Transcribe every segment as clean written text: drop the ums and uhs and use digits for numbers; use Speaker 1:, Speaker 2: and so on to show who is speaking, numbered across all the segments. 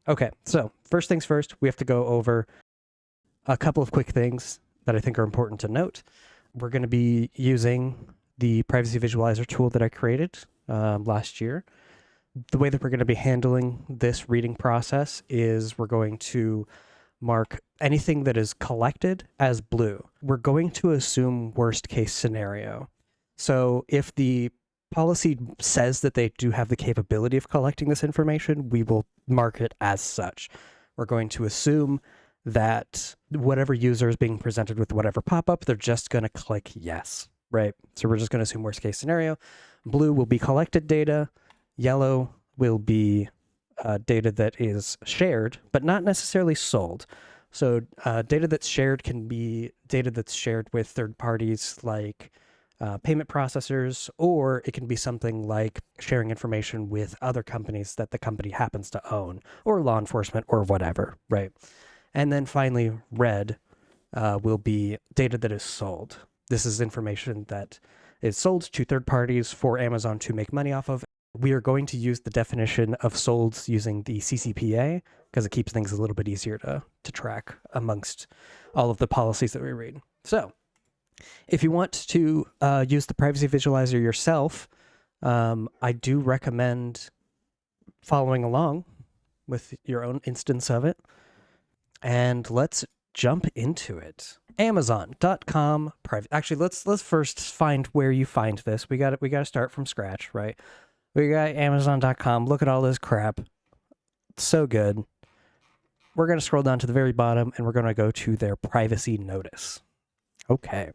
Speaker 1: Okay, so first things first, we have to go over a couple of quick things that I think are important to note. We're going to be using the privacy visualizer tool that I created last year. The way that we're going to be handling this reading process is we're going to mark anything that is collected as blue. We're going to assume worst case scenario. So if the policy says that they do have the capability of collecting this information, we will mark it as such. We're going to assume that whatever user is being presented with whatever pop-up, they're just going to click yes, right? So we're just going to assume worst case scenario. Blue will be collected data. Yellow will be data that is shared, but not necessarily sold. So data that's shared can be data that's shared with third parties like payment processors, or it can be something like sharing information with other companies that the company happens to own, or law enforcement, or whatever, right? And then finally, red will be data that is sold. This is information that is sold to third parties for Amazon to make money off of. We are going to use the definition of sold using the CCPA because it keeps things a little bit easier to track amongst all of the policies that we read. So if you want to use the privacy visualizer yourself, I do recommend following along with your own instance of it. And let's jump into it. Amazon.com private. Actually, let's first find where you find this. We got to start from scratch, right? We got Amazon.com. Look at all this crap. It's so good. We're going to scroll down to the very bottom and we're going to go to their privacy notice. Okay.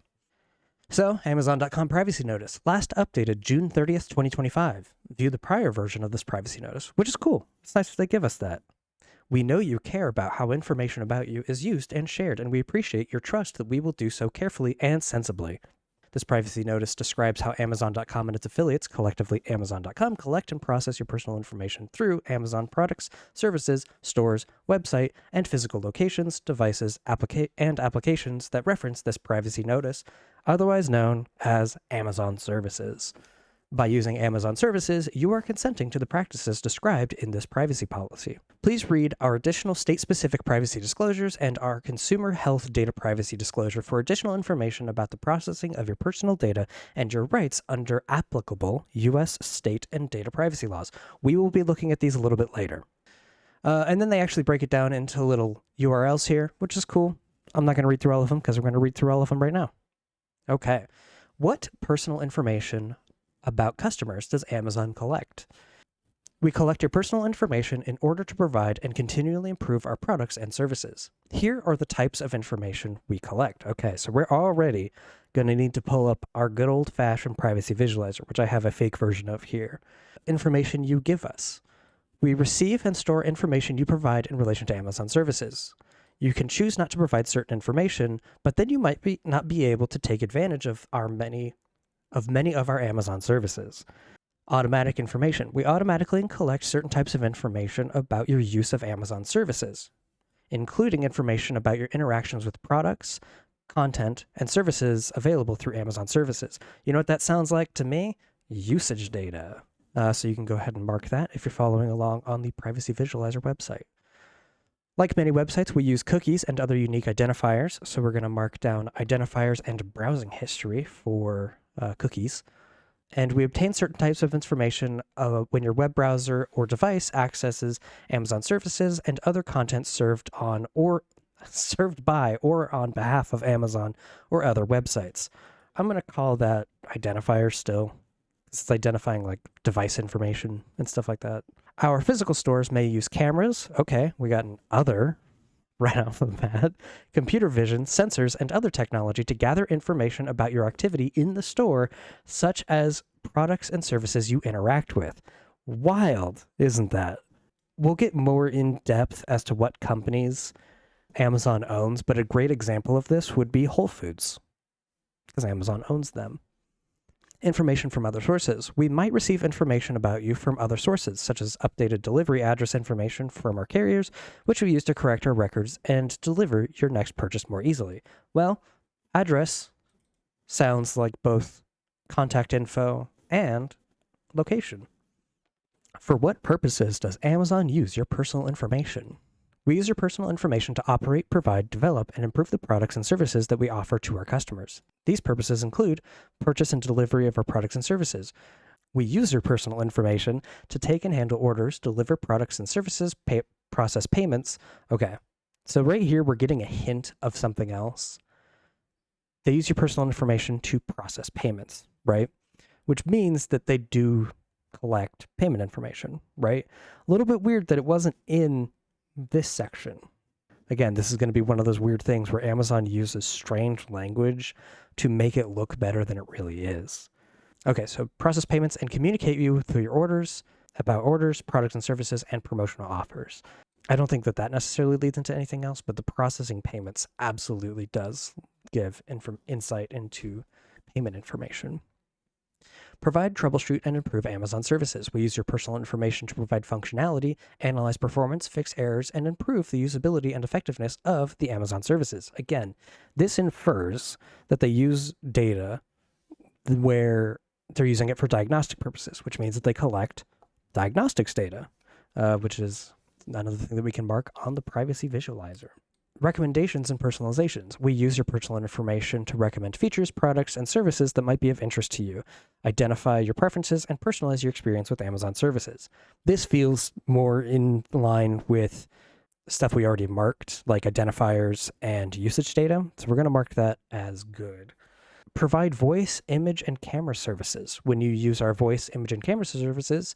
Speaker 1: So, Amazon.com privacy notice. Last updated June 30th, 2025. View the prior version of this privacy notice, which is cool. It's nice if they give us that. We know you care about how information about you is used and shared, and we appreciate your trust that we will do so carefully and sensibly. This privacy notice describes how Amazon.com and its affiliates, collectively Amazon.com, collect and process your personal information through Amazon products, services, stores, website, and physical locations, devices, and applications that reference this privacy notice, otherwise known as Amazon services. By using Amazon services, you are consenting to the practices described in this privacy policy. Please read our additional state-specific privacy disclosures and our consumer health data privacy disclosure for additional information about the processing of your personal data and your rights under applicable U.S. state and data privacy laws. We will be looking at these a little bit later. And then they actually break it down into little URLs here, which is cool. I'm not going to read through all of them because we're going to read through all of them right now. Okay. What personal information about customers does Amazon collect? We collect your personal information in order to provide and continually improve our products and services. Here are the types of information we collect. Okay, so we're already going to need to pull up our good old-fashioned privacy visualizer, which I have a fake version of here. Information you give us. We receive and store information you provide in relation to Amazon services. You can choose not to provide certain information, but then you might not be able to take advantage of many of our Amazon services. Automatic information. We automatically collect certain types of information about your use of Amazon services, including information about your interactions with products, content, and services available through Amazon services. You know what that sounds like to me? Usage data. So you can go ahead and mark that if you're following along on the Privacy Visualizer website. Like many websites, we use cookies and other unique identifiers. So we're going to mark down identifiers and browsing history for cookies. And we obtain certain types of information when your web browser or device accesses Amazon services and other content served by or on behalf of Amazon or other websites. I'm going to call that identifier still. It's identifying like device information and stuff like that. Our physical stores may use cameras. Okay, we got an other right off the bat. Computer vision, sensors, and other technology to gather information about your activity in the store, such as products and services you interact with. Wild, isn't that? We'll get more in depth as to what companies Amazon owns, but a great example of this would be Whole Foods, because Amazon owns them. Information from other sources. We might receive information about you from other sources, such as updated delivery address information from our carriers, which we use to correct our records and deliver your next purchase more easily. Well, address sounds like both contact info and location. For what purposes does Amazon use your personal information? We use your personal information to operate, provide, develop, and improve the products and services that we offer to our customers. These purposes include purchase and delivery of our products and services. We use your personal information to take and handle orders, deliver products and services, process payments. Okay, so right here we're getting a hint of something else. They use your personal information to process payments, right? Which means that they do collect payment information, right? A little bit weird that it wasn't in this section. Again, this is going to be one of those weird things where Amazon uses strange language to make it look better than it really is. Okay, so process payments and communicate you through your orders, about orders, products and services, and promotional offers. I don't think that that necessarily leads into anything else, but the processing payments absolutely does give insight into payment information. Provide, troubleshoot, and improve Amazon services. We use your personal information to provide functionality, analyze performance, fix errors, and improve the usability and effectiveness of the Amazon services. Again, this infers that they use data where they're using it for diagnostic purposes, which means that they collect diagnostics data, which is another thing that we can mark on the privacy visualizer. Recommendations and personalizations. We use your personal information to recommend features, products, and services that might be of interest to you. Identify your preferences and personalize your experience with Amazon services. This feels more in line with stuff we already marked, like identifiers and usage data. So we're going to mark that as good. Provide voice, image, and camera services. When you use our voice, image, and camera services,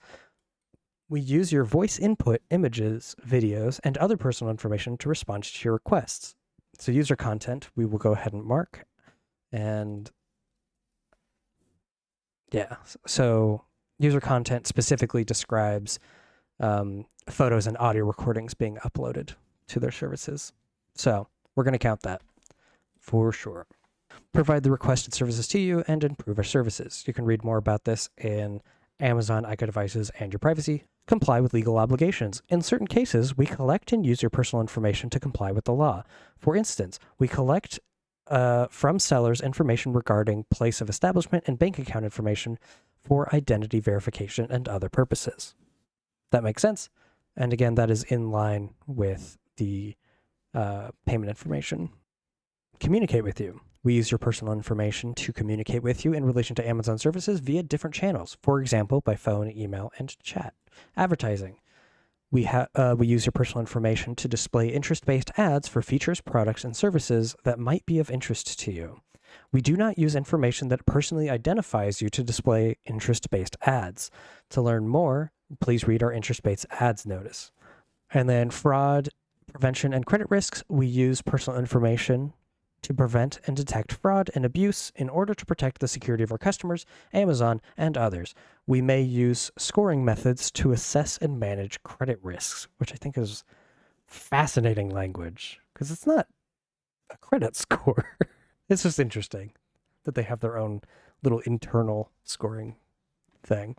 Speaker 1: we use your voice input, images, videos, and other personal information to respond to your requests. So user content, we will go ahead and mark. And yeah, so user content specifically describes photos and audio recordings being uploaded to their services. So we're going to count that for sure. Provide the requested services to you and improve our services. You can read more about this in Amazon advertises and your privacy. Comply with legal obligations. In certain cases, we collect and use your personal information to comply with the law. For instance, we collect from sellers information regarding place of establishment and bank account information for identity verification and other purposes. That makes sense. And again, that is in line with the payment information. Communicate with you. We use your personal information to communicate with you in relation to Amazon services via different channels, for example, by phone, email, and chat. Advertising. We use your personal information to display interest-based ads for features, products, and services that might be of interest to you. We do not use information that personally identifies you to display interest-based ads. To learn more, please read our interest-based ads notice. And then fraud, prevention, and credit risks. We use personal information to prevent and detect fraud and abuse in order to protect the security of our customers, Amazon, and others. We may use scoring methods to assess and manage credit risks, which I think is fascinating language, because it's not a credit score. It's just interesting that they have their own little internal scoring thing.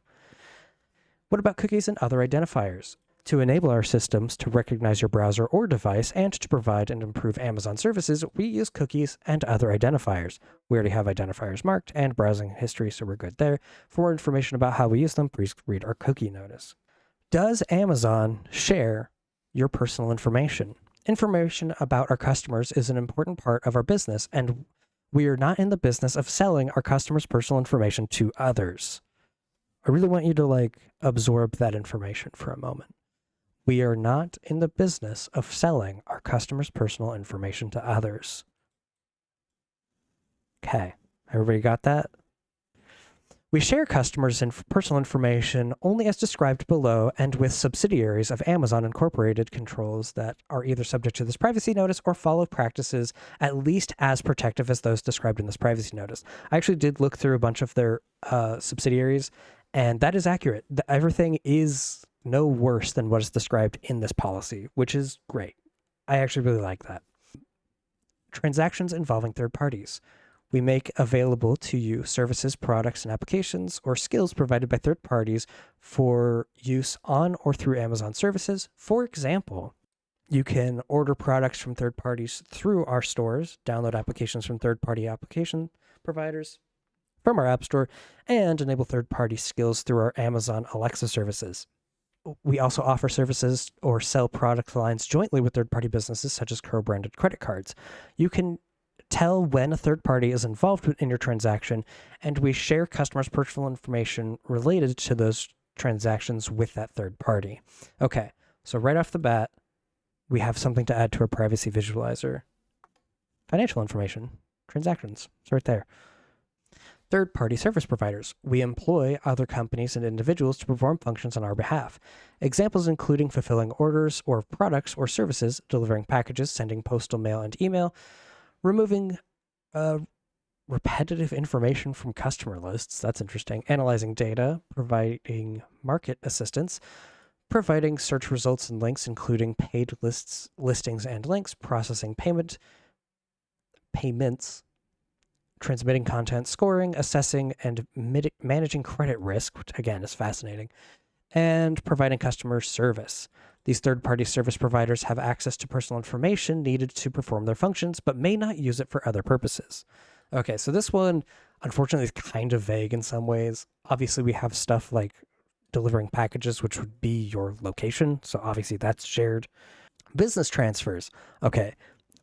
Speaker 1: What about cookies and other identifiers? To enable our systems to recognize your browser or device and to provide and improve Amazon services, we use cookies and other identifiers. We already have identifiers marked and browsing history, so we're good there. For more information about how we use them, please read our cookie notice. Does Amazon share your personal information? Information about our customers is an important part of our business, and we are not in the business of selling our customers' personal information to others. I really want you to absorb that information for a moment. We are not in the business of selling our customers' personal information to others. Okay, everybody got that? We share customers' personal information only as described below and with subsidiaries of Amazon Incorporated controls that are either subject to this privacy notice or follow practices at least as protective as those described in this privacy notice. I actually did look through a bunch of their subsidiaries, and that is accurate. Everything is no worse than what is described in this policy, which is great. I actually really like that. Transactions involving third parties. We make available to you services, products, and applications or skills provided by third parties for use on or through Amazon services. For example, you can order products from third parties through our stores, download applications from third-party application providers from our app store, and enable third-party skills through our Amazon Alexa services. we also offer services or sell product lines jointly with third-party businesses, such as co-branded credit cards. You can tell when a third party is involved in your transaction, and we share customers' personal information related to those transactions with that third party. Okay, so right off the bat, we have something to add to our privacy visualizer. Financial information, transactions, it's right there. Third-party service providers. We employ other companies and individuals to perform functions on our behalf. Examples including fulfilling orders or products or services, delivering packages, sending postal mail and email, removing repetitive information from customer lists. That's interesting. Analyzing data, providing market assistance, providing search results and links, including paid lists, listings and links, processing payments, transmitting content, scoring, assessing, and managing credit risk, which again is fascinating, and providing customer service. These third-party service providers have access to personal information needed to perform their functions, but may not use it for other purposes. Okay, so this one, unfortunately, is kind of vague in some ways. Obviously, we have stuff like delivering packages, which would be your location, so obviously that's shared. Business transfers. Okay,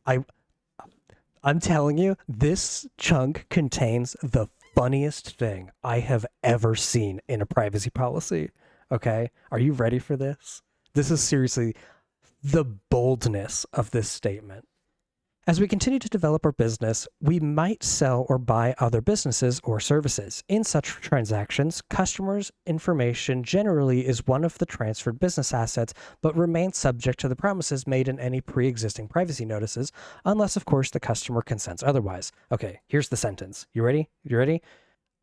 Speaker 1: I'm telling you, this chunk contains the funniest thing I have ever seen in a privacy policy. Okay, are you ready for this? This is seriously the boldness of this statement. As we continue to develop our business, we might sell or buy other businesses or services. In such transactions, customers' information generally is one of the transferred business assets, but remains subject to the promises made in any pre-existing privacy notices, unless, of course, the customer consents otherwise. Okay, here's the sentence. You ready? You ready?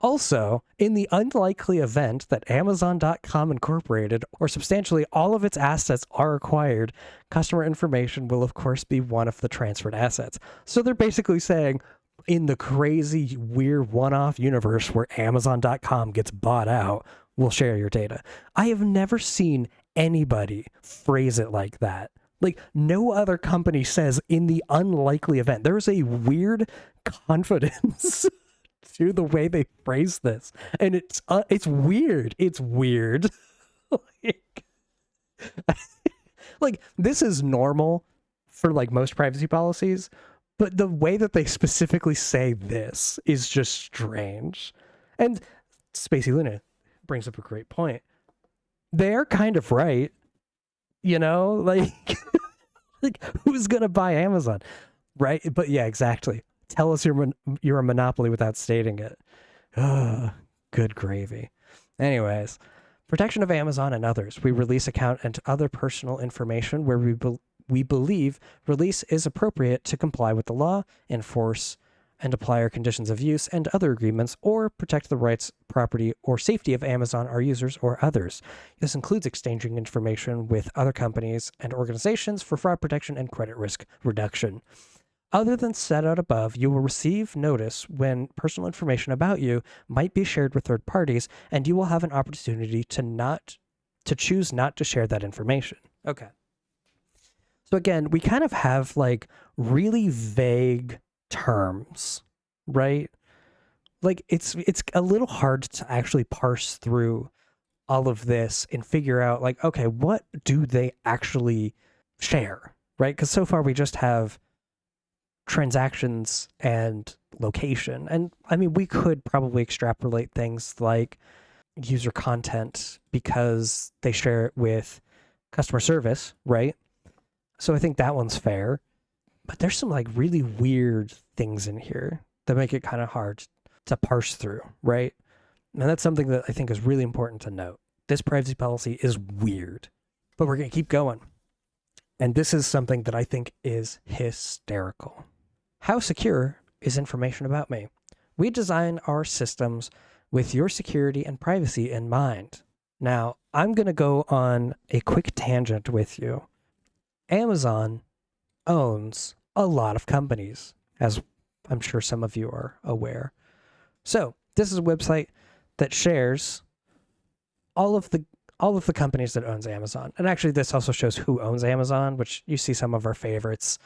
Speaker 1: Also, in the unlikely event that Amazon.com Incorporated or substantially all of its assets are acquired, customer information will, of course, be one of the transferred assets. So they're basically saying, in the crazy, weird one-off universe where Amazon.com gets bought out, we'll share your data. I have never seen anybody phrase it like that. Like, no other company says, in the unlikely event. There's a weird confidence to the way they phrase this, and it's weird. It's weird. like this is normal for like most privacy policies, but the way that they specifically say this is just strange. And Spacey Luna brings up a great point. They're kind of right, you know, like like who's gonna buy Amazon, right? But yeah, exactly. Tell us you're a monopoly without stating it. Good gravy. Anyways, protection of Amazon and others. We release account and other personal information where we believe release is appropriate to comply with the law, enforce and apply our conditions of use and other agreements, or protect the rights, property, or safety of Amazon, our users, or others. This includes exchanging information with other companies and organizations for fraud protection and credit risk reduction. Other than set out above, you will receive notice when personal information about you might be shared with third parties, and you will have an opportunity to choose not to share that information. Okay. So again, we kind of have like really vague terms, right? Like it's a little hard to actually parse through all of this and figure out like, okay, what do they actually share, right? Because so far we just have transactions and location. And I mean, we could probably extrapolate things like user content because they share it with customer service, right? So I think that one's fair. But there's some like really weird things in here that make it kind of hard to parse through, right? And that's something that I think is really important to note. This privacy policy is weird, but we're going to keep going. And this is something that I think is hysterical. How secure is information about me? We design our systems with your security and privacy in mind. Now, I'm going to go on a quick tangent with you. Amazon owns a lot of companies, as I'm sure some of you are aware. So, this is a website that shares all of the companies that owns Amazon. And actually, this also shows who owns Amazon, which you see some of our favorites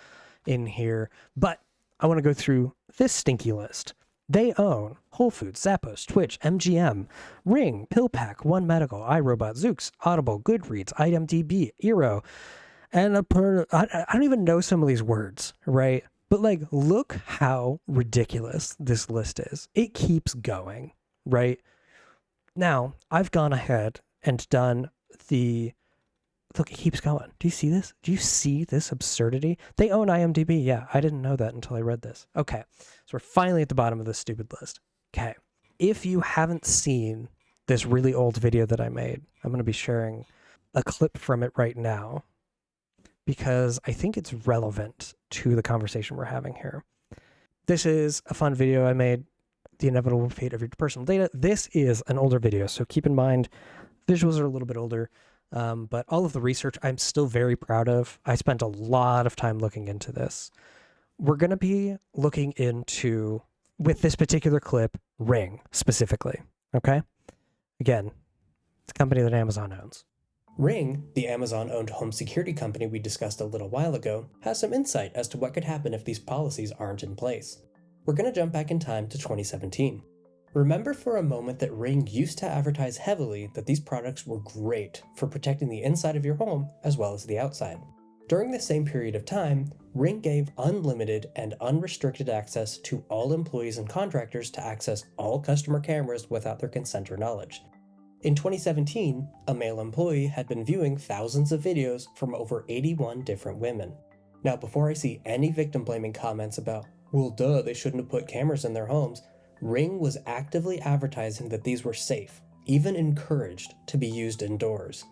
Speaker 1: in here. But I want to go through this stinky list. They own Whole Foods, Zappos, Twitch, MGM, Ring, PillPack, One Medical, iRobot, Zoox, Audible, Goodreads, IMDb, Eero, and I don't even know some of these words, right? But like, look how ridiculous this list is. It keeps going, right? Now, I've gone ahead and done the... Look, it keeps going. Do you see this? Do you see this absurdity? They own IMDb. Yeah, I didn't know that until I read this. Okay, so we're finally at the bottom of this stupid list. Okay, if you haven't seen this really old video that I made, I'm going to be sharing a clip from it right now because I think it's relevant to the conversation we're having here. This is a fun video I made, The Inevitable Fate of Your Personal Data. This is an older video, so keep in mind, visuals are a little bit older. But all of the research I'm still very proud of. I spent a lot of time looking into this. We're going to be looking into, with this particular clip, Ring specifically. Okay? Again, it's a company that Amazon owns. Ring, the Amazon-owned home security company we discussed a little while ago, has some insight as to what could happen if these policies aren't in place. We're going to jump back in time to 2017. Remember for a moment that Ring used to advertise heavily that these products were great for protecting the inside of your home as well as the outside. During the same period of time, Ring gave unlimited and unrestricted access to all employees and contractors to access all customer cameras without their consent or knowledge. In 2017, a male employee had been viewing thousands of videos from over 81 different women. Now, before I see any victim-blaming comments about, well, duh, they shouldn't have put cameras in their homes, Ring was actively advertising that these were safe, even encouraged to be used indoors.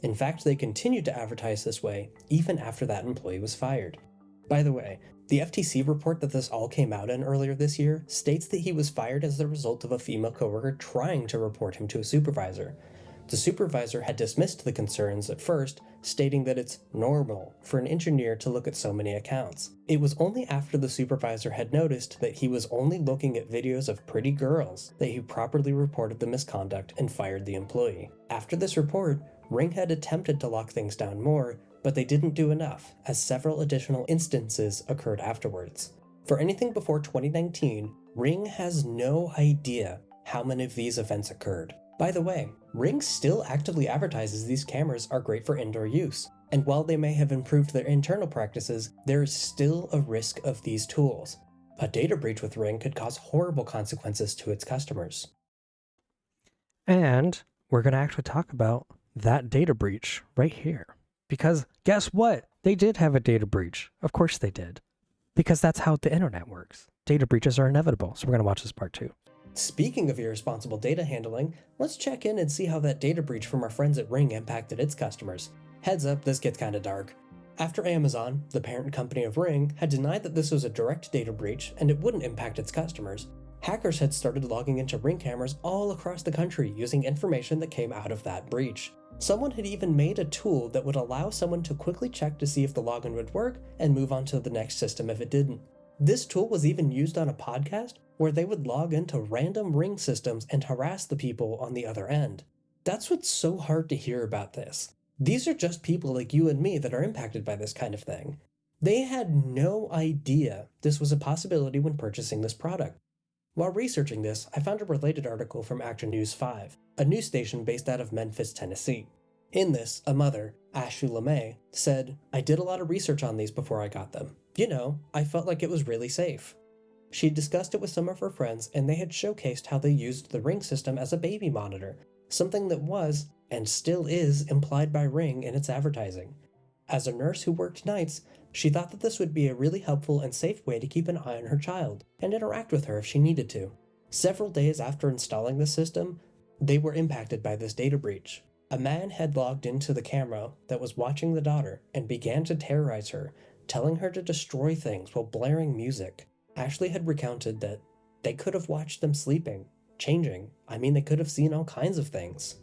Speaker 1: In fact, they continued to advertise this way even after that employee was fired. By the way, the FTC report that this all came out in earlier this year states that he was fired as the result of a female coworker trying to report him to a supervisor. The supervisor had dismissed the concerns at first, stating that it's normal for an engineer to look at so many accounts. It was only after the supervisor had noticed that he was only looking at videos of pretty girls that he properly reported the misconduct and fired the employee. After this report, Ring had attempted to lock things down more, but they didn't do enough, as several additional instances occurred afterwards. For anything before 2019, Ring has no idea how many of these events occurred. By the way, Ring still actively advertises these cameras are great for indoor use, and while they may have improved their internal practices, there is still a risk of these tools. A data breach with Ring could cause horrible consequences to its customers. And we're going to actually talk about that data breach right here. Because guess what? They did have a data breach. Of course they did. Because that's how the internet works. Data breaches are inevitable. So we're going to watch this part too. Speaking of irresponsible data handling, let's check in and see how that data breach from our friends at Ring impacted its customers. Heads up, this gets kinda dark. After Amazon, the parent company of Ring, had denied that this was a direct data breach and it wouldn't impact its customers, hackers had started logging into Ring cameras all across the country using information that came out of that breach. Someone had even made a tool that would allow someone to quickly check to see if the login would work and move on to the next system if it didn't. This tool was even used on a podcast where they would log into random Ring systems and harass the people on the other end. That's what's so hard to hear about this. These are just people like you and me that are impacted by this kind of thing. They had no idea this was a possibility when purchasing this product. While researching this, I found a related article from Action News 5, a news station based out of Memphis, Tennessee. In this, a mother, Ashley LeMay, said, "I did a lot of research on these before I got them. You know, I felt like it was really safe." She discussed it with some of her friends, and they had showcased how they used the Ring system as a baby monitor, something that was, and still is, implied by Ring in its advertising. As a nurse who worked nights, she thought that this would be a really helpful and safe way to keep an eye on her child, and interact with her if she needed to. Several days after installing the system, they were impacted by this data breach. A man had logged into the camera that was watching the daughter and began to terrorize her, telling her to destroy things while blaring music. Ashley had recounted that they could have watched them sleeping, changing. They could have seen all kinds of things.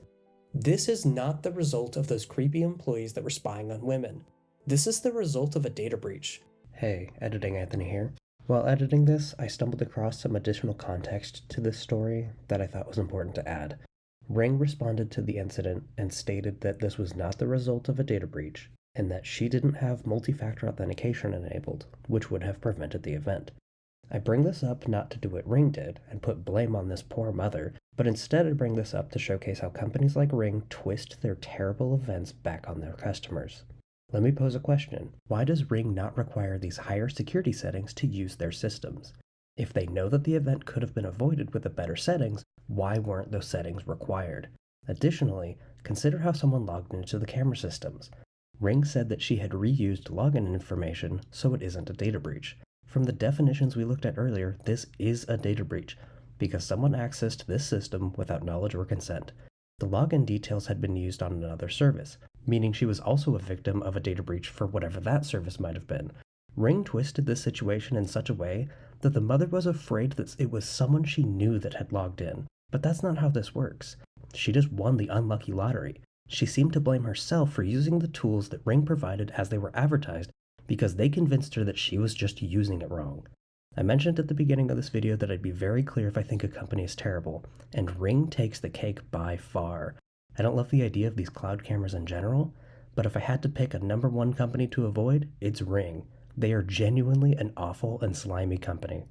Speaker 1: This is not the result of those creepy employees that were spying on women. This is the result of a data breach. Hey, Editing Anthony here. While editing this, I stumbled across some additional context to this story that I thought was important to add. Ring responded to the incident and stated that this was not the result of a data breach, and that she didn't have multi-factor authentication enabled, which would have prevented the event. I bring this up not to do what Ring did and put blame on this poor mother, but instead I bring this up to showcase how companies like Ring twist their terrible events back on their customers. Let me pose a question. Why does Ring not require these higher security settings to use their systems? If they know that the event could have been avoided with the better settings, why weren't those settings required? Additionally, consider how someone logged into the camera systems. Ring said that she had reused login information, so it isn't a data breach. From the definitions we looked at earlier, this is a data breach, because someone accessed this system without knowledge or consent. The login details had been used on another service, meaning she was also a victim of a data breach for whatever that service might have been. Ring twisted this situation in such a way that the mother was afraid that it was someone she knew that had logged in. But that's not how this works. She just won the unlucky lottery. She seemed to blame herself for using the tools that Ring provided as they were advertised because they convinced her that she was just using it wrong. I mentioned at the beginning of this video that I'd be very clear if I think a company is terrible, and Ring takes the cake by far. I don't love the idea of these cloud cameras in general, but if I had to pick a number one company to avoid, it's Ring. They are genuinely an awful and slimy company.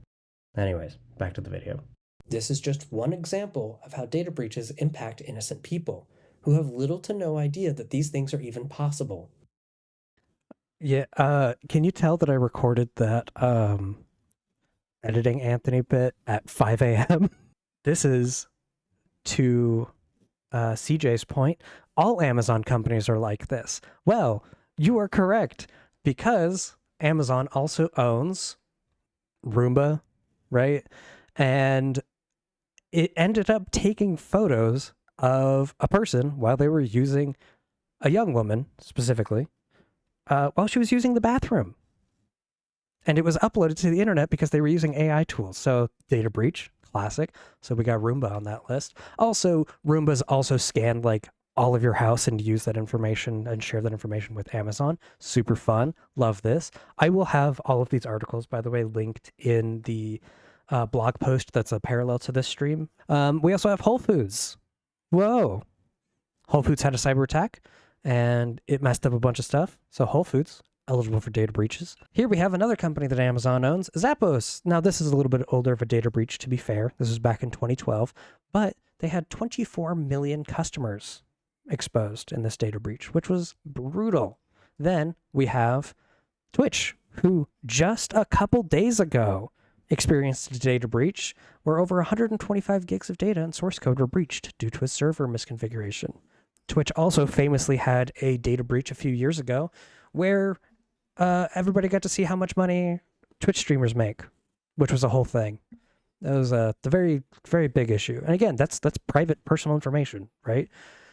Speaker 1: Anyways, back to the video. This is just one example of how data breaches impact innocent people who have little to no idea that these things are even possible. Yeah, can you tell that I recorded that editing Anthony bit at 5 a.m.? This is, to CJ's point, all Amazon companies are like this. Well, you are correct, because Amazon also owns Roomba, right? And it ended up taking photos of a person while they were using, a young woman specifically, while she was using the bathroom. And it was uploaded to the internet because they were using AI tools. So data breach, classic. So we got Roomba on that list. Also, Roomba's also scanned like all of your house and use that information and share that information with Amazon. Super fun. Love this. I will have all of these articles, by the way, linked in the blog post that's a parallel to this stream. We also have Whole Foods. Whoa. Whole Foods had a cyber attack and it messed up a bunch of stuff. So Whole Foods, eligible for data breaches. Here we have another company that Amazon owns, Zappos. Now this is a little bit older of a data breach, to be fair. This was back in 2012, but they had 24 million customers exposed in this data breach, which was brutal. Then we have Twitch, who just a couple days ago experienced a data breach where over 125 gigs of data and source code were breached due to a server misconfiguration. Twitch also famously had a data breach a few years ago where everybody got to see how much money Twitch streamers make, which was a whole thing. That was the very, very big issue. And again, that's private personal information, right?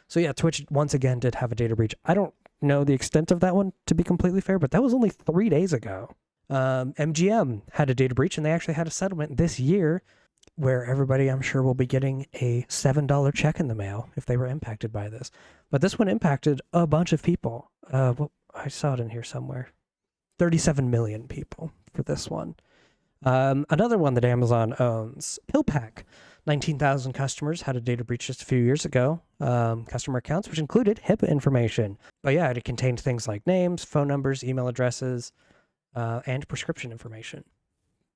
Speaker 1: So yeah, Twitch once again did have a data breach. I don't know the extent of that one, to be completely fair, but that was only 3 days ago. MGM had a data breach, and they actually had a settlement this year where everybody, I'm sure, will be getting a $7 check in the mail if they were impacted by this. But this one impacted a bunch of people. Well, I saw it in here somewhere. 37 million people for this one. Another one that Amazon owns, PillPack. 19,000 customers had a data breach just a few years ago. Customer accounts, which included HIPAA information. But yeah, it contained things like names, phone numbers, email addresses, and prescription information.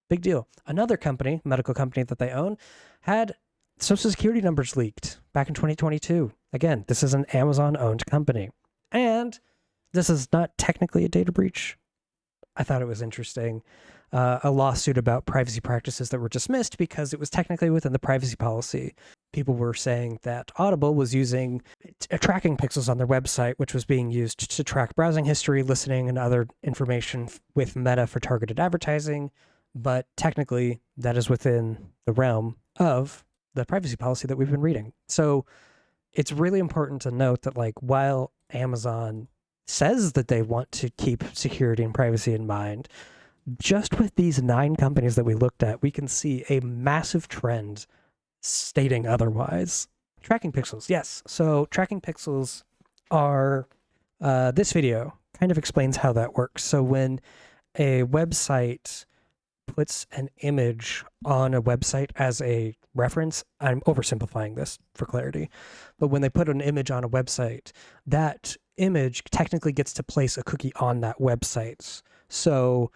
Speaker 1: Big deal. Another company, medical company that they own, had social security numbers leaked back in 2022. Again, this is an Amazon-owned company. And this is not technically a data breach. I thought it was interesting. A lawsuit about privacy practices that were dismissed because it was technically within the privacy policy. People were saying that Audible was using tracking pixels on their website, which was being used to track browsing history, listening, and other information with Meta for targeted advertising. But technically, that is within the realm of the privacy policy that we've been reading. So it's really important to note that, like, while Amazon says that they want to keep security and privacy in mind, just with these 9 companies that we looked at, we can see a massive trend stating otherwise. Tracking pixels, yes. So tracking pixels are, this video kind of explains how that works. So when a website puts an image on a website as a reference, I'm oversimplifying this for clarity, but when they put an image on a website, that image technically gets to place a cookie on that website. So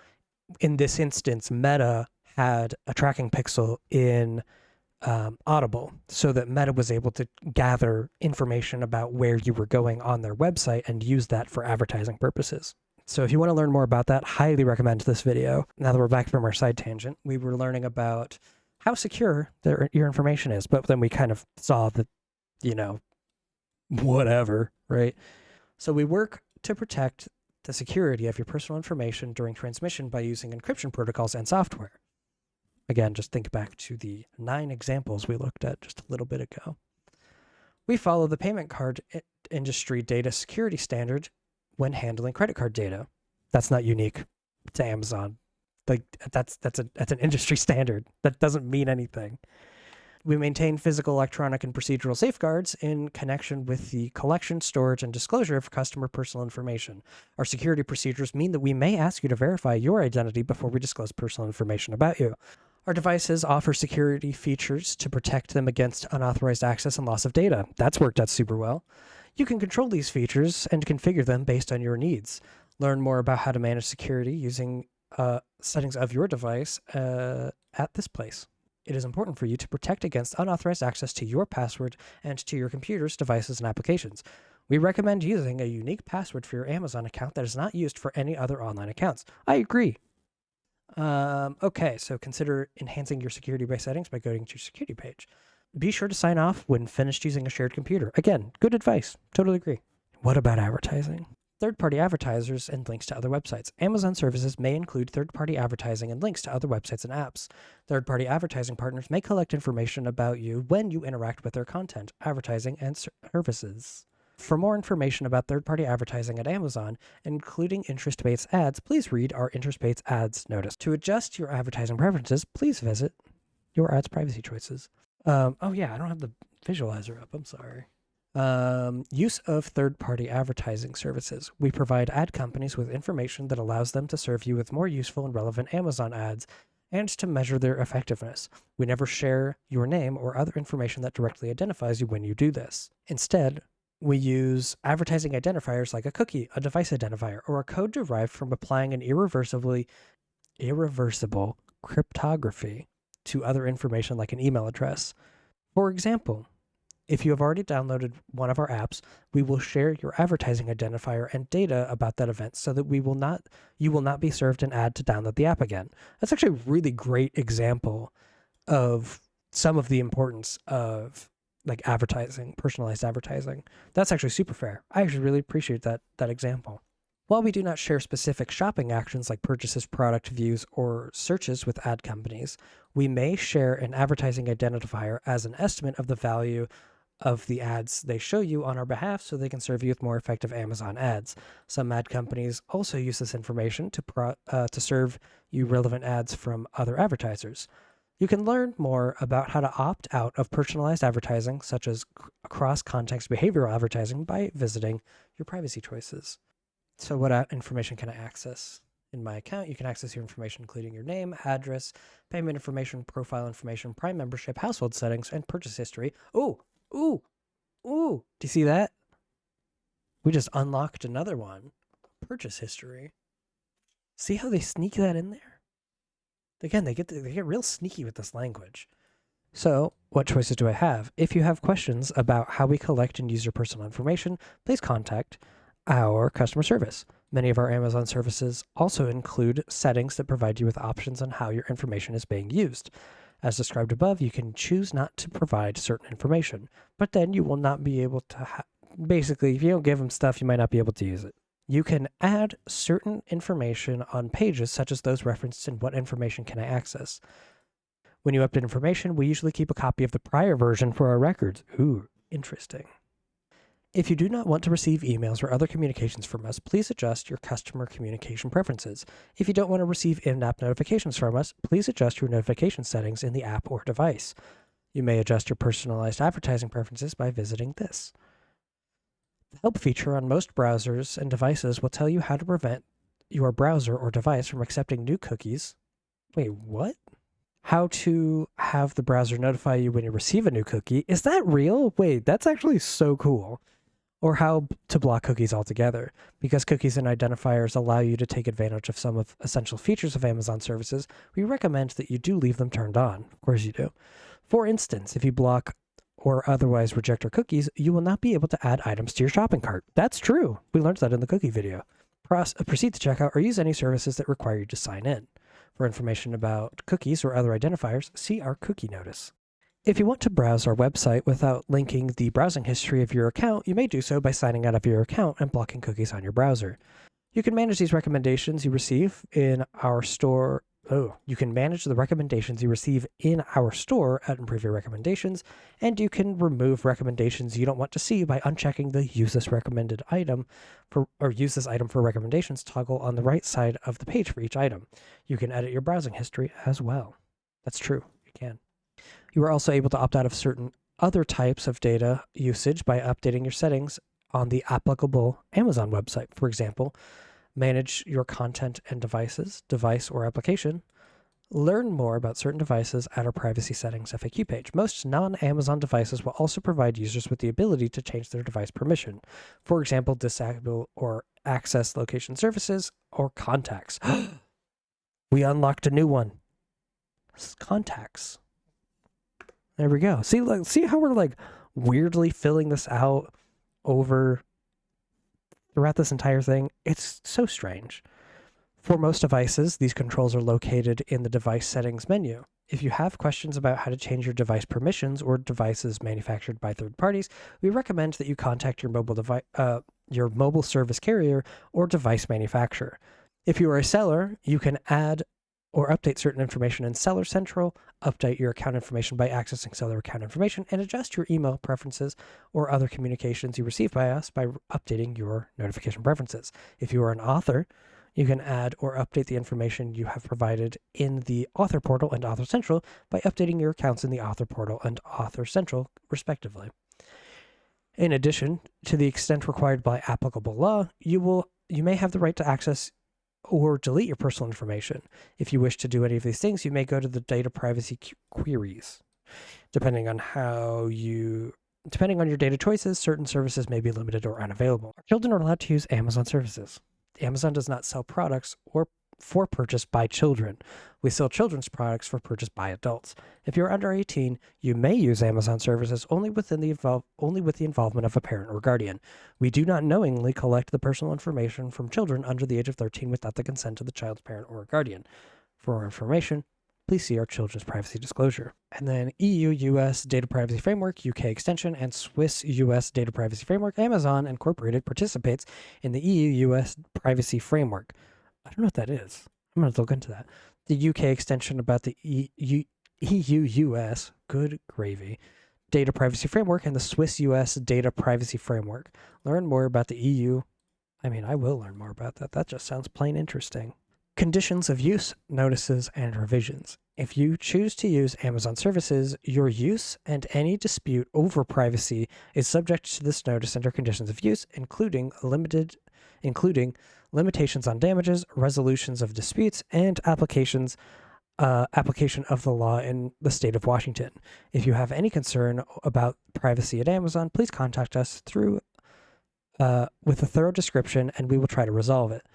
Speaker 1: in this instance, Meta had a tracking pixel in Audible so that Meta was able to gather information about where you were going on their website and use that for advertising purposes. So if you want to learn more about that, highly recommend this video. Now that we're back from our side tangent, we were learning about how secure your information is, but then we kind of saw that, whatever, right? So we work to protect the security of your personal information during transmission by using encryption protocols and software. Again, just think back to the 9 examples we looked at just a little bit ago. We follow the payment card industry data security standard when handling credit card data. That's not unique to Amazon. Like that's an industry standard. That doesn't mean anything. We maintain physical, electronic, and procedural safeguards in connection with the collection, storage, and disclosure of customer personal information. Our security procedures mean that we may ask you to verify your identity before we disclose personal information about you. Our devices offer security features to protect them against unauthorized access and loss of data. That's worked out super well. You can control these features and configure them based on your needs. Learn more about how to manage security using settings of your device at this place. It is important for you to protect against unauthorized access to your password and to your computers, devices, and applications. We recommend using a unique password for your Amazon account that is not used for any other online accounts. I agree. Okay, so consider enhancing your security by settings by going to your security page. Be sure to sign off when finished using a shared computer. Again, good advice. Totally agree. What about advertising? Third-party advertisers and links to other websites. Amazon services may include third-party advertising and links to other websites and apps. Third-party advertising partners may collect information about you when you interact with their content, advertising, and services. For more information about third-party advertising at Amazon, including interest-based ads, please read our interest-based ads notice. To adjust your advertising preferences, please visit your ads privacy choices. Oh yeah, I don't have the visualizer up. I'm sorry. Use of third-party advertising services. We provide ad companies with information that allows them to serve you with more useful and relevant Amazon ads and to measure their effectiveness. We never share your name or other information that directly identifies you when you do this. Instead, we use advertising identifiers like a cookie, a device identifier, or a code derived from applying an irreversible cryptography to other information like an email address. For example, if you have already downloaded one of our apps, we will share your advertising identifier and data about that event so that you will not be served an ad to download the app again. That's actually a really great example of some of the importance of like advertising, personalized advertising. That's actually super fair. I actually really appreciate that example. While we do not share specific shopping actions like purchases, product views, or searches with ad companies, we may share an advertising identifier as an estimate of the value of the ads they show you on our behalf so they can serve you with more effective Amazon ads. Some ad companies also use this information to serve you relevant ads from other advertisers. You can learn more about how to opt out of personalized advertising, such as cross-context behavioral advertising, by visiting your privacy choices. So what information can I access? In my account, you can access your information, including your name, address, payment information, profile information, Prime membership, household settings, and purchase history. Ooh! Do you see that? We just unlocked another one. Purchase history. See how they sneak that in there? Again, they get real sneaky with this language. So, what choices do I have? If you have questions about how we collect and use your personal information, please contact our customer service. Many of our Amazon services also include settings that provide you with options on how your information is being used. As described above, you can choose not to provide certain information, but then you will not be able to basically, if you don't give them stuff, you might not be able to use it. You can add certain information on pages, such as those referenced in What Information Can I Access? When you update information, we usually keep a copy of the prior version for our records. Ooh, interesting. If you do not want to receive emails or other communications from us, please adjust your customer communication preferences. If you don't want to receive in-app notifications from us, please adjust your notification settings in the app or device. You may adjust your personalized advertising preferences by visiting this. The help feature on most browsers and devices will tell you how to prevent your browser or device from accepting new cookies. Wait, what? How to have the browser notify you when you receive a new cookie. Is that real? Wait, that's actually so cool. or how to block cookies altogether. Because cookies and identifiers allow you to take advantage of some of essential features of Amazon services, we recommend that you do leave them turned on. Of course you do. For instance, if you block or otherwise reject our cookies, you will not be able to add items to your shopping cart. That's true. We learned that in the cookie video. Proceed to checkout or use any services that require you to sign in. For information about cookies or other identifiers, see our cookie notice. If you want to browse our website without linking the browsing history of your account, you may do so by signing out of your account and blocking cookies on your browser. You can manage these recommendations you receive in our store. You can manage the recommendations you receive in our store at Improve Your Recommendations, and you can remove recommendations you don't want to see by unchecking the Use this recommended item or Use this item for recommendations toggle on the right side of the page for each item. You can edit your browsing history as well. That's true, you can. You are also able to opt out of certain other types of data usage by updating your settings on the applicable Amazon website. For example, manage your content and device or application. Learn more about certain devices at our privacy settings FAQ page. Most non-Amazon devices will also provide users with the ability to change their device permission. For example, disable or access location services or contacts. We unlocked a new one. Contacts. There we go. See how we're weirdly filling this out throughout this entire thing? It's so strange. For most devices, these controls are located in the device settings menu. If you have questions about how to change your device permissions or devices manufactured by third parties, we recommend that you contact your mobile service carrier or device manufacturer. If you are a seller, you can add or update certain information in Seller Central, update your account information by accessing seller account information, and adjust your email preferences or other communications you receive by us by updating your notification preferences. If you are an author, you can add or update the information you have provided in the Author Portal and Author Central by updating your accounts in the Author Portal and Author Central, respectively. In addition, to the extent required by applicable law, you may have the right to access or delete your personal information. If you wish to do any of these things, you may go to the data privacy queries. Depending on your data choices, certain services may be limited or unavailable. Children are allowed to use Amazon services. Amazon does not sell products for purchase by children. We sell children's products for purchase by adults. If you're under 18, you may use Amazon services only with the involvement of a parent or guardian. We do not knowingly collect the personal information from children under the age of 13 without the consent of the child's parent or guardian. For more information, please see our Children's Privacy Disclosure. And then EU-US Data Privacy Framework, UK extension, and Swiss-US Data Privacy Framework. Amazon Incorporated participates in the EU-US Privacy Framework. I don't know what that is. I'm going to look into that. The UK extension about the EU-US, good gravy, Data Privacy Framework, and the Swiss-US Data Privacy Framework. Learn more about the EU. I will learn more about that. That just sounds plain interesting. Conditions of use, notices, and revisions. If you choose to use Amazon services, your use and any dispute over privacy is subject to this notice under conditions of use, including limitations on damages, resolutions of disputes, and application of the law in the state of Washington. If you have any concern about privacy at Amazon, please contact us with a thorough description, and we will try to resolve it.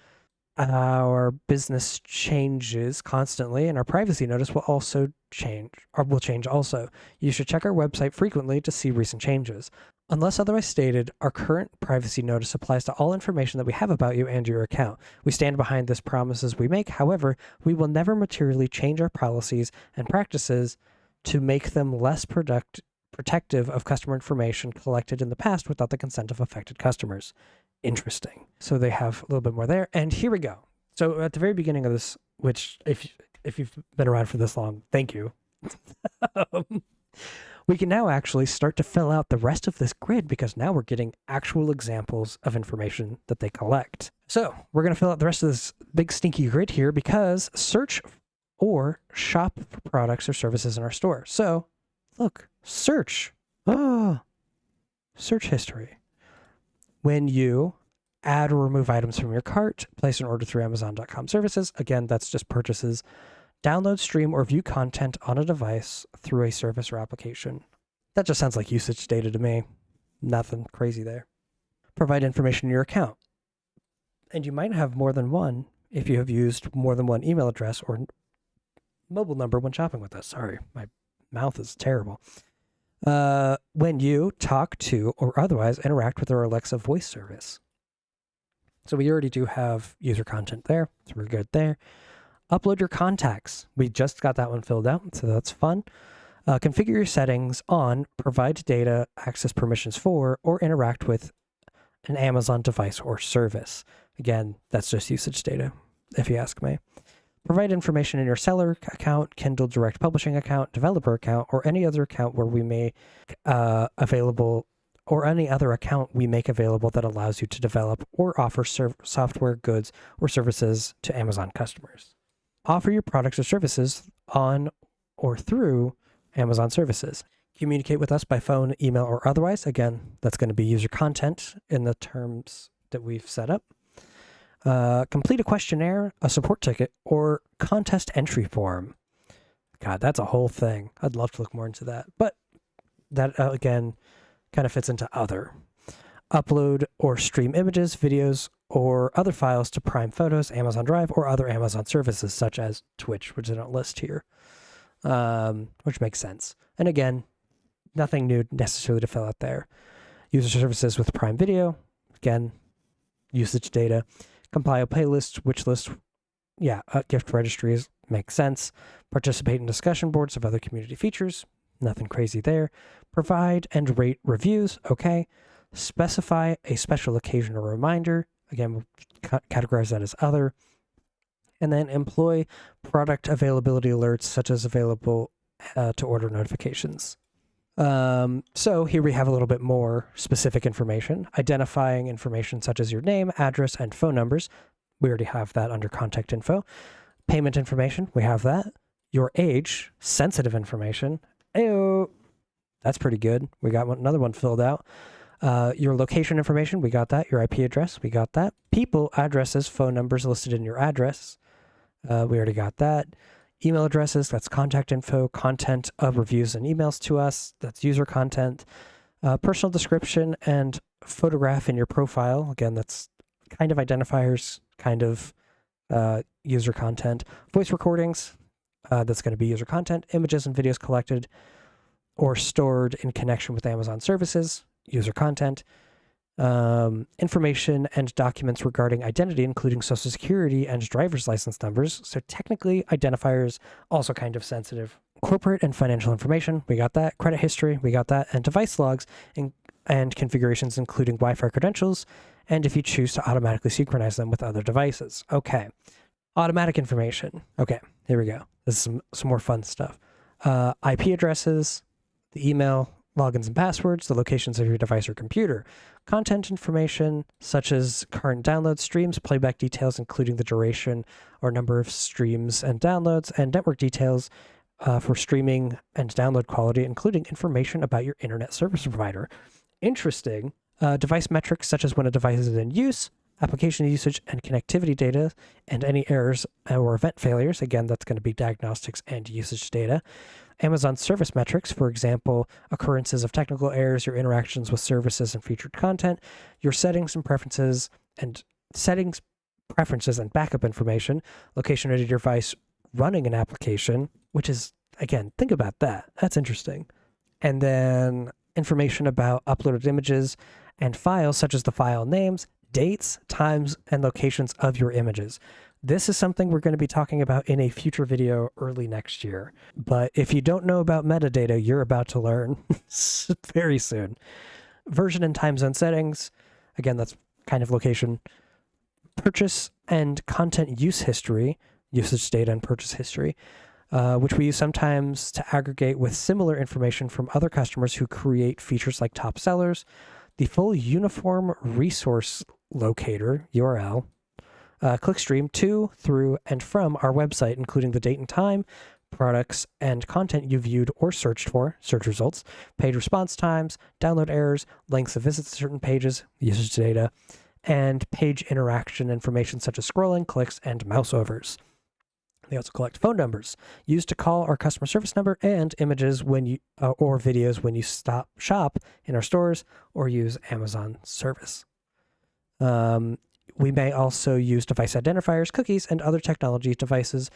Speaker 1: Our business changes constantly, and our privacy notice will change also. You should check our website frequently to see recent changes. Unless otherwise stated, our current privacy notice applies to all information that we have about you and your account. We stand behind the promises we make. However, we will never materially change our policies and practices to make them less protective of customer information collected in the past without the consent of affected customers. Interesting. So they have a little bit more there. And here we go. So at the very beginning of this, which if you've been around for this long, thank you. We can now actually start to fill out the rest of this grid because now we're getting actual examples of information that they collect. So we're going to fill out the rest of this big stinky grid here because search or shop for products or services in our store. So look, search. Search history. When you add or remove items from your cart, place an order through Amazon.com services. Again, that's just purchases. Download, stream, or view content on a device through a service or application. That just sounds like usage data to me. Nothing crazy there. Provide information in your account. And you might have more than one if you have used more than one email address or mobile number when shopping with us. Sorry, my mouth is terrible. When you talk to or otherwise interact with our Alexa voice service. So we already do have user content there, so we're good there. Upload your contacts. We just got that one filled out, so that's fun. Configure your settings on, provide data, access permissions for, or interact with an Amazon device or service. Again, that's just usage data, if you ask me. Provide information in your seller account, Kindle Direct Publishing account, developer account, or any other account where we may available, or any other account we make available that allows you to develop or offer software, goods, or services to Amazon customers. Offer your products or services on or through Amazon services. Communicate with us by phone, email, or otherwise. Again, that's going to be user content in the terms that we've set up. Complete a questionnaire, a support ticket, or contest entry form. God, that's a whole thing. I'd love to look more into that. But that, again, kind of fits into other. Upload or stream images, videos, or other files to Prime Photos, Amazon Drive, or other Amazon services such as Twitch, which I don't list here, which makes sense. And again, nothing new necessarily to fill out there. User services with Prime Video, again, usage data. Compile playlists, wish lists, gift registries, makes sense. Participate in discussion boards of other community features, nothing crazy there. Provide and rate reviews, okay. Specify a special occasion or reminder, again, we'll categorize that as other. And then employ product availability alerts, such as available to order notifications. So here we have a little bit more specific information, identifying information such as your name, address, and phone numbers. We already have that under contact info. Payment information, we have that. Your age, sensitive information. Ayo, that's pretty good. We got another one filled out. Your location information, we got that. Your IP address, we got that. People, addresses, phone numbers listed in your address. We already got that. Email addresses, that's contact info, content of reviews and emails to us, that's user content, personal description and photograph in your profile. Again, that's kind of identifiers, kind of user content. Voice recordings, that's going to be user content. Images and videos collected or stored in connection with Amazon services, user content. Information and documents regarding identity, including social security and driver's license numbers. So technically, identifiers also kind of sensitive. Corporate and financial information, we got that. Credit history, we got that. And device logs and configurations, including Wi-Fi credentials, and if you choose to automatically synchronize them with other devices. Okay. Automatic information. Okay, here we go. This is some more fun stuff. IP addresses, the email, logins and passwords, the locations of your device or computer, content information such as current download streams, playback details, including the duration or number of streams and downloads, and network details for streaming and download quality, including information about your internet service provider. Interesting. Device metrics such as when a device is in use, application usage and connectivity data, and any errors or event failures. Again, that's going to be diagnostics and usage data. Amazon service metrics, for example, occurrences of technical errors, your interactions with services and featured content, your settings and preferences and backup information, location of your device running an application, which is, again, think about that. That's interesting. And then information about uploaded images and files, such as the file names, dates, times, and locations of your images. This is something we're going to be talking about in a future video early next year. But if you don't know about metadata, you're about to learn very soon. Version and time zone settings. Again, that's kind of location. Purchase and content use history, usage data and purchase history, which we use sometimes to aggregate with similar information from other customers who create features like top sellers. The full uniform resource locator, URL, clickstream to, through, and from our website, including the date and time, products, and content you viewed or searched for, search results, page response times, download errors, lengths of visits to certain pages, usage data, and page interaction information such as scrolling, clicks, and mouse overs. They also collect phone numbers used to call our customer service number and images when you or videos when you shop in our stores or use Amazon service. We may also use device identifiers, cookies, and other technology devices,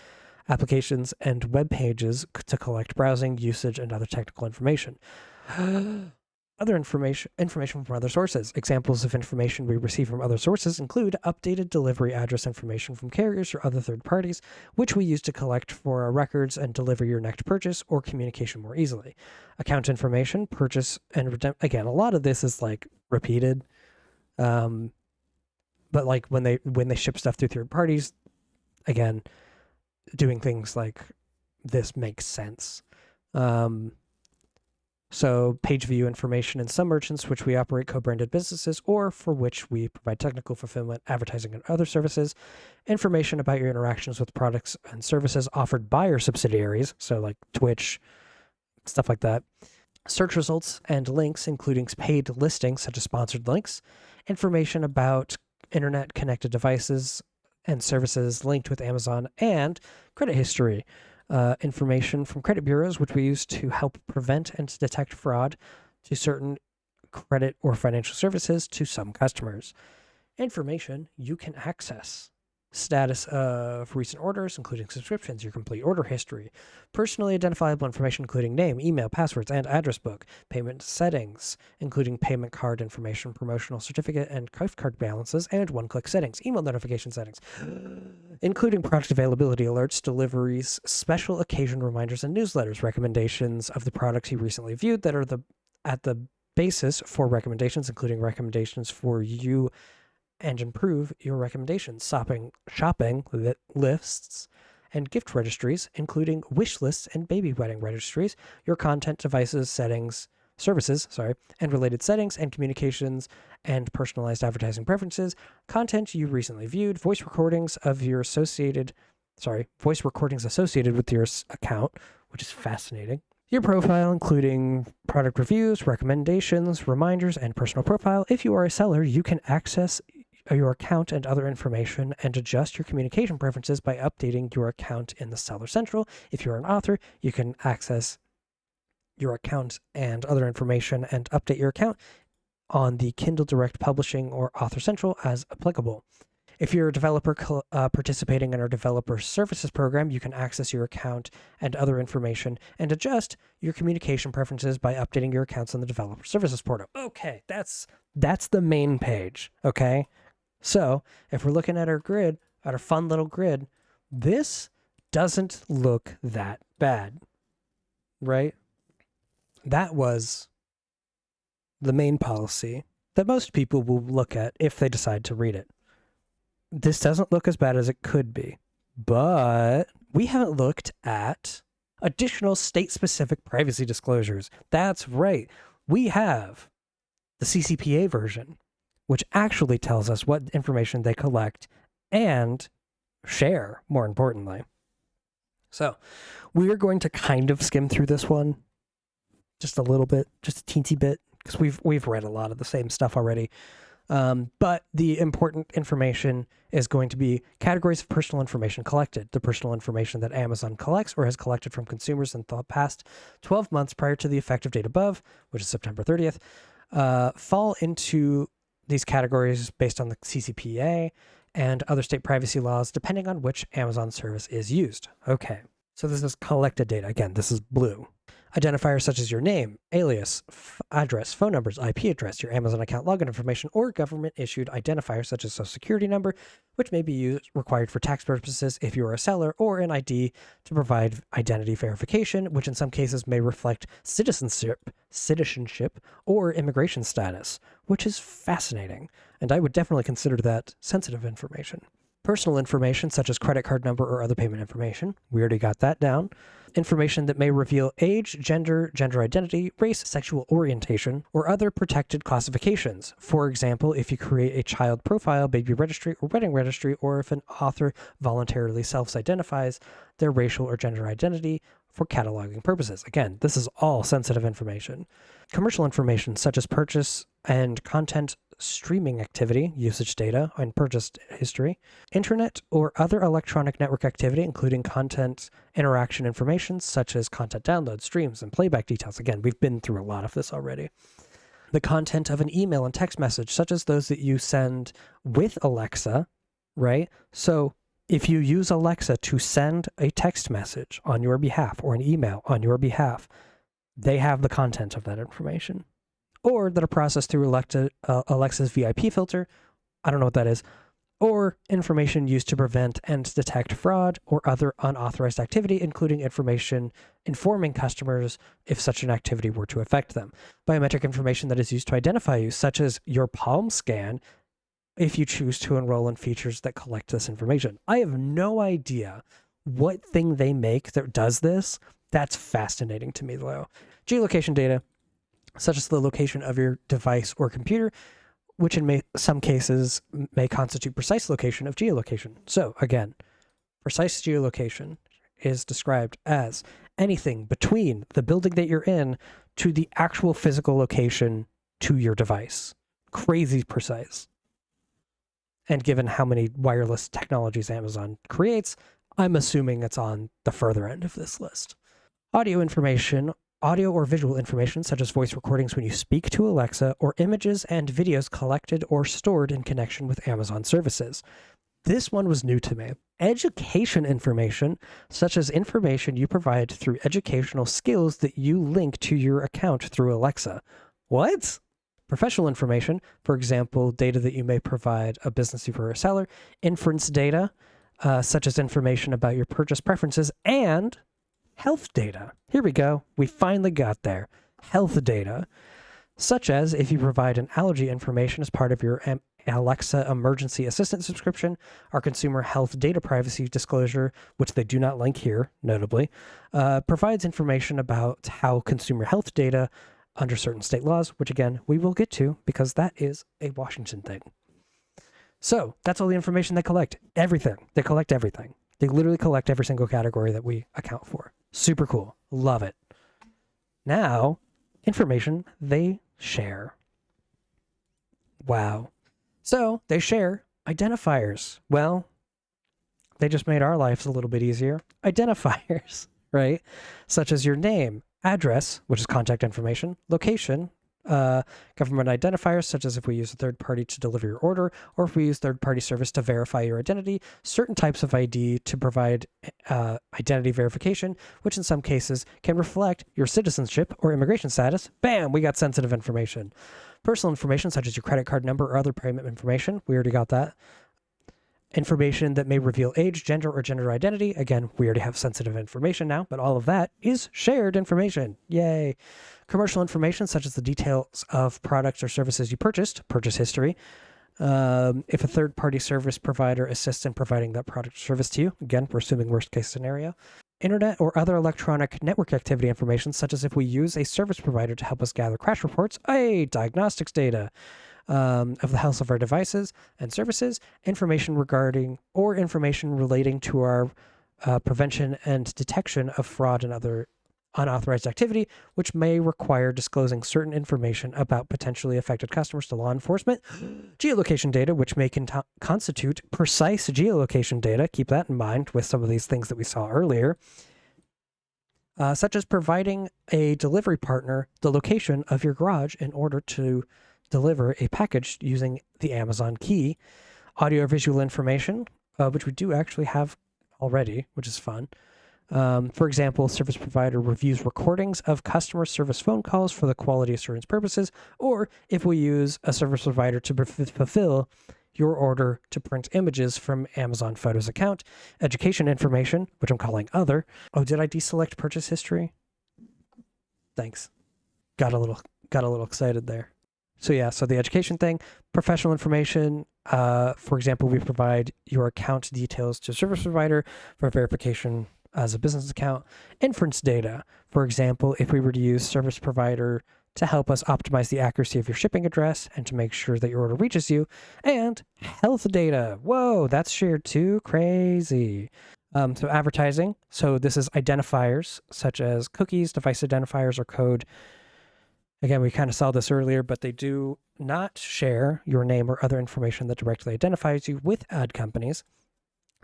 Speaker 1: applications, and web pages to collect browsing, usage, and other technical information. Other information from other sources. Examples of information we receive from other sources include updated delivery address information from carriers or other third parties, which we use to collect for our records and deliver your next purchase or communication more easily. Account information, purchase, and again, a lot of this is like repeated. But like when they ship stuff through third parties, again, doing things like this makes sense. So page view information in some merchants which we operate co-branded businesses or for which we provide technical fulfillment, advertising, and other services. Information about your interactions with products and services offered by your subsidiaries, so like Twitch, stuff like that. Search results and links, including paid listings such as sponsored links. Information about internet-connected devices and services linked with Amazon, and credit history. Information from credit bureaus, which we use to help prevent and detect fraud to certain credit or financial services to some customers. Information you can access. Status of recent orders, including subscriptions, your complete order history, personally identifiable information, including name, email, passwords, and address book, payment settings, including payment card information, promotional certificate, and gift card balances, and one-click settings, email notification settings, including product availability alerts, deliveries, special occasion reminders, and newsletters, recommendations of the products you recently viewed that are at the basis for recommendations, including recommendations for you and improve your recommendations, shopping lists, and gift registries, including wish lists and baby wedding registries, your content devices, services, and related settings and communications and personalized advertising preferences, content you recently viewed, voice recordings associated with your account, which is fascinating. Your profile, including product reviews, recommendations, reminders, and personal profile. If you are a seller, you can access your account and other information and adjust your communication preferences by updating your account in the Seller Central. If you're an author, you can access your account and other information and update your account on the Kindle Direct Publishing or Author Central as applicable. If you're a developer participating in our developer services program, you can access your account and other information and adjust your communication preferences by updating your accounts on the developer services portal. Okay, that's the main page, okay? So if we're looking at our grid, at our fun little grid, this doesn't look that bad, right? That was the main policy that most people will look at if they decide to read it. This doesn't look as bad as it could be, but we haven't looked at additional state-specific privacy disclosures. That's right. We have the CCPA version, which actually tells us what information they collect and share, more importantly. So we are going to kind of skim through this one just a little bit, just a teensy bit, because we've read a lot of the same stuff already. But the important information is going to be categories of personal information collected. The personal information that Amazon collects or has collected from consumers in the past 12 months prior to the effective date above, which is September 30th, fall into these categories based on the CCPA and other state privacy laws, depending on which Amazon service is used. Okay, so this is collected data. Again, this is blue. Identifiers such as your name, alias, address, phone numbers, IP address, your Amazon account login information, or government-issued identifiers such as social security number, which may be required for tax purposes if you are a seller, or an ID to provide identity verification, which in some cases may reflect citizenship, or immigration status, which is fascinating, and I would definitely consider that sensitive information. Personal information such as credit card number or other payment information. We already got that down. Information that may reveal age, gender identity, race, sexual orientation, or other protected classifications. For example, if you create a child profile, baby registry, or wedding registry, or if an author voluntarily self-identifies their racial or gender identity for cataloging purposes. Again, this is all sensitive information. Commercial information such as purchase and content streaming activity, usage data, and purchase history, internet or other electronic network activity, including content interaction information such as content download, streams, and playback details. Again, we've been through a lot of this already. the content of an email and text message, such as those that you send with Alexa, right? So if you use Alexa to send a text message on your behalf or an email on your behalf, they have the content of that information. Or that are processed through Alexa's VIP filter. I don't know what that is. Or information used to prevent and detect fraud or other unauthorized activity, including information informing customers if such an activity were to affect them. Biometric information that is used to identify you, such as your palm scan, if you choose to enroll in features that collect this information. I have no idea what thing they make that does this. That's fascinating to me, though. Geolocation data, such as the location of your device or computer, which in some cases may constitute precise location of geolocation. So again, precise geolocation is described as anything between the building that you're in to the actual physical location to your device. Crazy precise. And given how many wireless technologies Amazon creates, I'm assuming it's on the further end of this list. Audio information, audio or visual information, such as voice recordings when you speak to Alexa, or images and videos collected or stored in connection with Amazon services. This one was new to me. Education information, such as information you provide through educational skills that you link to your account through Alexa. What? Professional information, for example, data that you may provide a business or a seller. Inference data, such as information about your purchase preferences, and health data. Here we go. We finally got there. Health data, such as if you provide an allergy information as part of your Alexa emergency assistant subscription, our consumer health data privacy disclosure, which they do not link here, notably, provides information about how consumer health data under certain state laws, which again, we will get to because that is a Washington thing. So that's all the information they collect. Everything. They collect everything. They literally collect every single category that we account for. Super cool. Love it. Now, information they share. Wow. So they share identifiers. Well, they just made our lives a little bit easier. Identifiers, right? Such as your name, address, which is contact information, location, government identifiers, such as if we use a third party to deliver your order, or if we use third-party service to verify your identity, certain types of ID to provide identity verification, which in some cases can reflect your citizenship or immigration status. Bam, we got sensitive information. Personal information, such as your credit card number or other payment information. We already got that. Information that may reveal age, gender, or gender identity. Again, we already have sensitive information now, but all of that is shared information. Yay. Commercial information, such as the details of products or services you purchased, purchase history. If a third-party service provider assists in providing that product or service to you, again, we're assuming worst-case scenario. Internet or other electronic network activity information, such as if we use a service provider to help us gather crash reports, diagnostics data. Of the health of our devices and services, information regarding or information relating to our prevention and detection of fraud and other unauthorized activity, which may require disclosing certain information about potentially affected customers to law enforcement. Geolocation data, which may constitute precise geolocation data. Keep that in mind with some of these things that we saw earlier. Such as providing a delivery partner the location of your garage in order to deliver a package using the Amazon key. Audio visual information, which we do actually have already, which is fun. For example, service provider reviews recordings of customer service phone calls for the quality assurance purposes, or if we use a service provider to fulfill your order to print images from Amazon Photos account. Education information, which I'm calling other. Oh, did I deselect purchase history? Thanks. Got a little excited there. So yeah, so the education thing, professional information, for example, we provide your account details to a service provider for verification as a business account. Inference data, for example, if we were to use service provider to help us optimize the accuracy of your shipping address and to make sure that your order reaches you. And health data, whoa, that's shared too, crazy. So advertising, so this is identifiers such as cookies, device identifiers, or code. Again, we kind of saw this earlier, but they do not share your name or other information that directly identifies you with ad companies.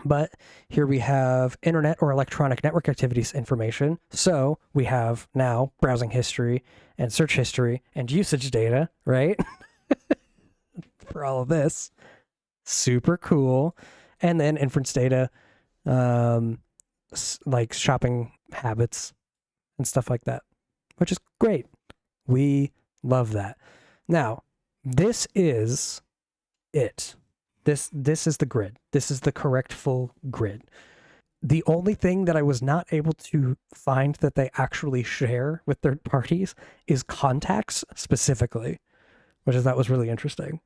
Speaker 1: But here we have internet or electronic network activities information. So we have now browsing history and search history and usage data, right? For all of this. Super cool. And then inference data, like shopping habits and stuff like that, which is great. We love that. Now, this is it. This is the grid. This is the correct full grid. The only thing that I was not able to find that they actually share with third parties is contacts specifically, which I thought was really interesting.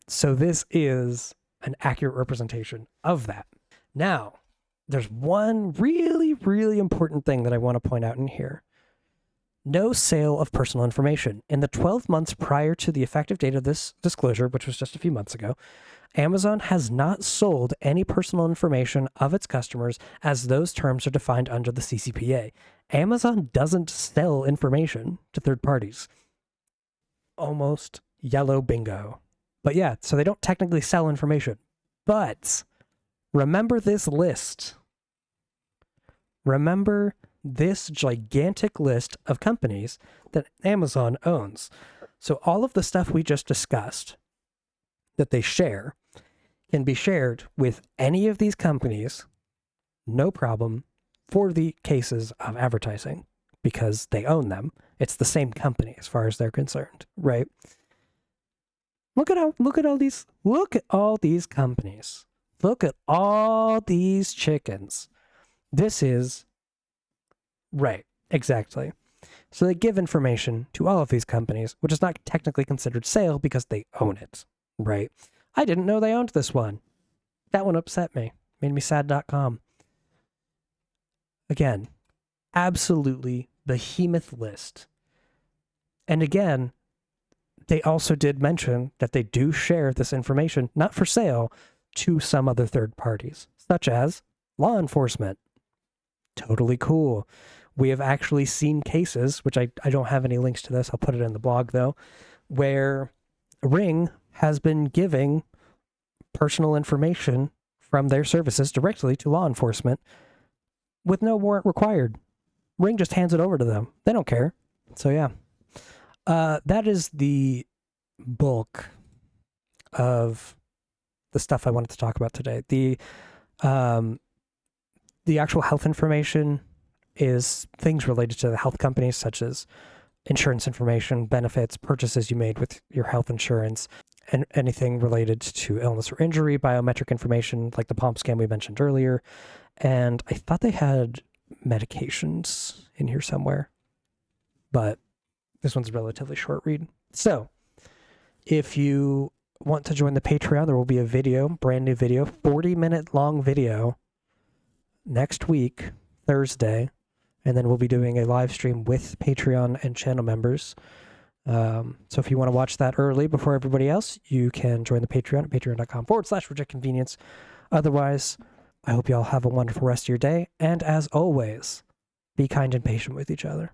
Speaker 1: So this is an accurate representation of that. Now, there's one really, really important thing that I want to point out in here. No sale of personal information. In the 12 months prior to the effective date of this disclosure, which was just a few months ago, Amazon has not sold any personal information of its customers as those terms are defined under the CCPA. Amazon doesn't sell information to third parties. Almost yellow bingo. But yeah, so they don't technically sell information. But remember this list. Remember this gigantic list of companies that Amazon owns. So all of the stuff we just discussed that they share can be shared with any of these companies, no problem, for the cases of advertising, because they own them. It's the same company as far as they're concerned, right? Look at all these companies. Look at all these chickens. This is right, exactly. So they give information to all of these companies, which is not technically considered sale because they own it, right? I didn't know they owned this one. That one upset me. Made me sad.com. Again, absolutely behemoth list. And again, they also did mention that they do share this information, not for sale, to some other third parties, such as law enforcement. Totally cool. We have actually seen cases, which I don't have any links to this, I'll put it in the blog though, where Ring has been giving personal information from their services directly to law enforcement with no warrant required. Ring just hands it over to them. They don't care. So yeah. That is the bulk of the stuff I wanted to talk about today. The actual health information is things related to the health companies, such as insurance information, benefits, purchases you made with your health insurance, and anything related to illness or injury, biometric information like the palm scan we mentioned earlier. And I thought they had medications in here somewhere, but this one's a relatively short read. So if you want to join the Patreon, there will be a video, brand new video, 40-minute long video next week, Thursday. And then we'll be doing a live stream with Patreon and channel members. So if you want to watch that early before everybody else, you can join the Patreon at patreon.com/rejectconvenience. Otherwise, I hope you all have a wonderful rest of your day. And as always, be kind and patient with each other.